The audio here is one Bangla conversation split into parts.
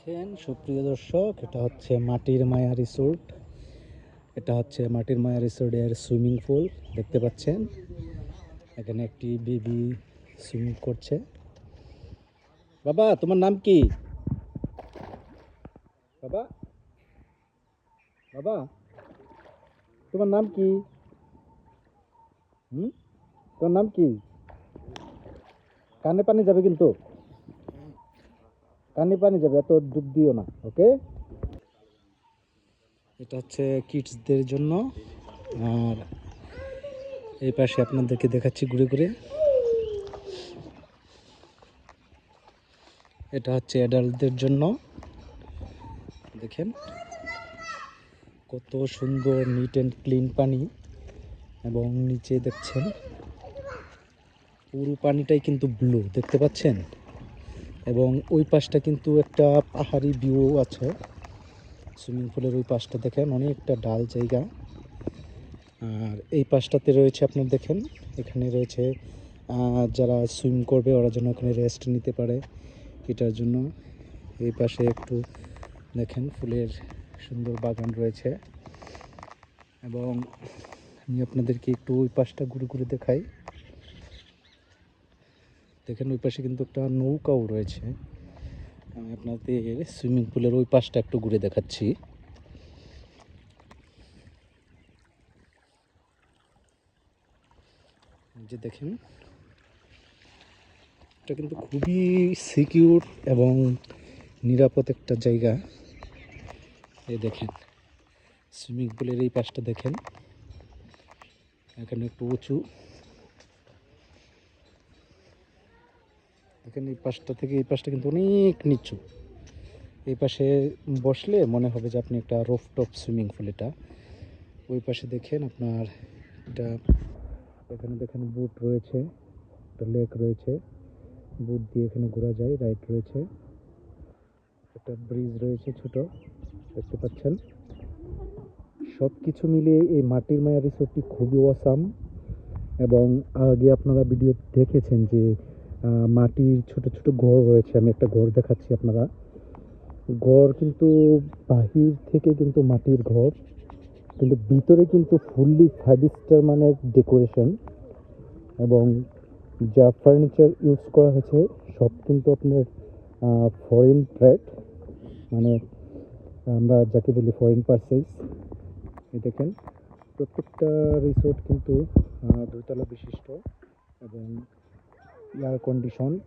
দেখেন সুপ্রিয় দর্শক, এটা হচ্ছে মাটির মায়া রিসোর্ট। এটা হচ্ছে মাটির মায়া রিসোর্টের সুইমিং পুল। দেখতে পাচ্ছেন এখানে একটি বেবি সুইমিং করছে। বাবা, তোমার নাম কি? বাবা, বাবা, তোমার নাম কি? তোমার নাম কি? কানে পানি যাবে, কিন্তু কানে পানি যাবে, এত ডুব দিও না, ওকে? এটা হচ্ছে কিডসদের জন্য। আর এই পাশে আপনাদেরকে দেখাচ্ছি ঘুরে ঘুরে। এটা হচ্ছে অ্যাডাল্টদের জন্য। দেখেন কত সুন্দর নিট অ্যান্ড ক্লিন পানি, এবং নিচে দেখছেন পুরো পানিটাই কিন্তু ব্লু, দেখতে পাচ্ছেন। এবং ওই পাশটা কিন্তু একটা পাহাড়ি ভিউ আছে। সুইমিং পুলের ওই পাশটা দেখেন অনেকটা ডাল জায়গা। আর এই পাশটাতে রয়েছে, আপনার দেখেন এখানে রয়েছে যারা সুইম করবে ওরা যেন ওখানে রেস্ট নিতে পারে, এটার জন্য। এই পাশে একটু দেখেন ফুলের সুন্দর বাগান রয়েছে। এবং আমি আপনাদেরকে একটু ওই পাশটা ঘুরে ঘুরে দেখাই। দেখেন ওই পাশে কিন্তু একটা নৌকাও রয়েছে। আমি আপনাদের সুইমিং পুলের ওই পাশটা একটু ঘুরে দেখাচ্ছি। যে দেখেন এটা কিন্তু খুবই সিকিউর এবং নিরাপদ একটা জায়গা। এই দেখেন সুইমিং পুলের এই পাশটা দেখেন, এখানে একটু উঁচু। দেখেন এই পাশটা থেকে এই পাশটা কিন্তু অনেক নিচু। এই পাশে বসলে মনে হবে যে আপনি একটা রুফটপ সুইমিং পুল। এটা ওই পাশে দেখেন আপনার এটা, এখানে দেখেন বোট রয়েছে, একটা লেক রয়েছে, বোট দিয়ে এখানে ঘোরা যায়, রাইড রয়েছে, একটা ব্রিজ রয়েছে ছোট, দেখতে পাচ্ছেন। সব কিছু মিলিয়ে এই মাটির মায়া রিসোর্টটি খুবই অসাম। এবং আগে আপনারা ভিডিও দেখেছেন যে মাটির ছোট ছোট ঘর রয়েছে। আমি একটা ঘর দেখাচ্ছি আপনারা। ঘর কিন্তু বাহির থেকে কিন্তু মাটির ঘর, কিন্তু ভিতরে কিন্তু ফুললি 5 স্টার মানের ডেকোরেশন। এবং যা ফার্নিচার ইউজ করা হয়েছে সব কিন্তু আপনার ফরেন ট্রেড, মানে আমরা যাকে বলি ফরেন পার্সেস। এই দেখেন প্রত্যেকটা রিসোর্ট কিন্তু দুতলা বিশিষ্ট এবং এয়ার কন্ডিশনড।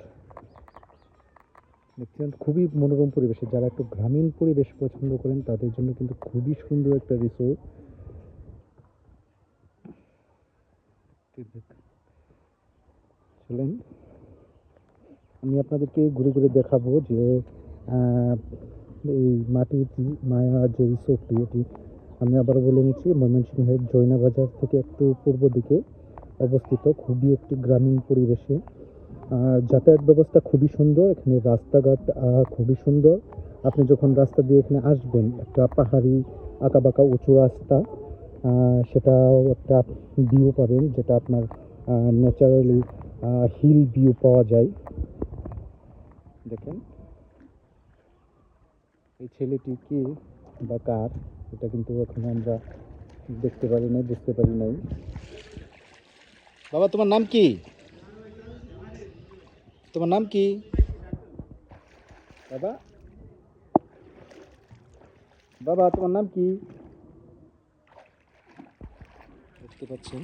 দেখছেন খুবই মনোরম পরিবেশে, যারা একটু গ্রামীণ পরিবেশ পছন্দ করেন তাদের জন্য কিন্তু খুবই সুন্দর একটা রিসোর্ট। চলেন আমি আপনাদেরকে ঘুরে ঘুরে দেখাবো যে এই মাটির মায়া যে রিসোর্টটি, এটি আমি আবারও বলে নিচ্ছি ময়মনসিংহের জয়না বাজার থেকে একটু পূর্ব দিকে অবস্থিত, খুবই একটি গ্রামীণ পরিবেশে। যাতায়াত ব্যবস্থা খুবই সুন্দর, এখানে রাস্তাঘাট খুবই সুন্দর। আপনি যখন রাস্তা দিয়ে এখানে আসবেন, একটা পাহাড়ি আঁকাবাঁকা উঁচু রাস্তা, সেটাও একটা ভিউ পাবেন, যেটা আপনার ন্যাচারালি হিল ভিউ পাওয়া যায়। দেখেন এই ছেলেটি কি বা কার, এটা কিন্তু এখন আমরা দেখতে পারি নাই, বুঝতে পারি নাই। বাবা, তোমার নাম কি? তোমার নাম কি বাবা? বাবা, তোমার নাম কি? দেখতে পাচ্ছেন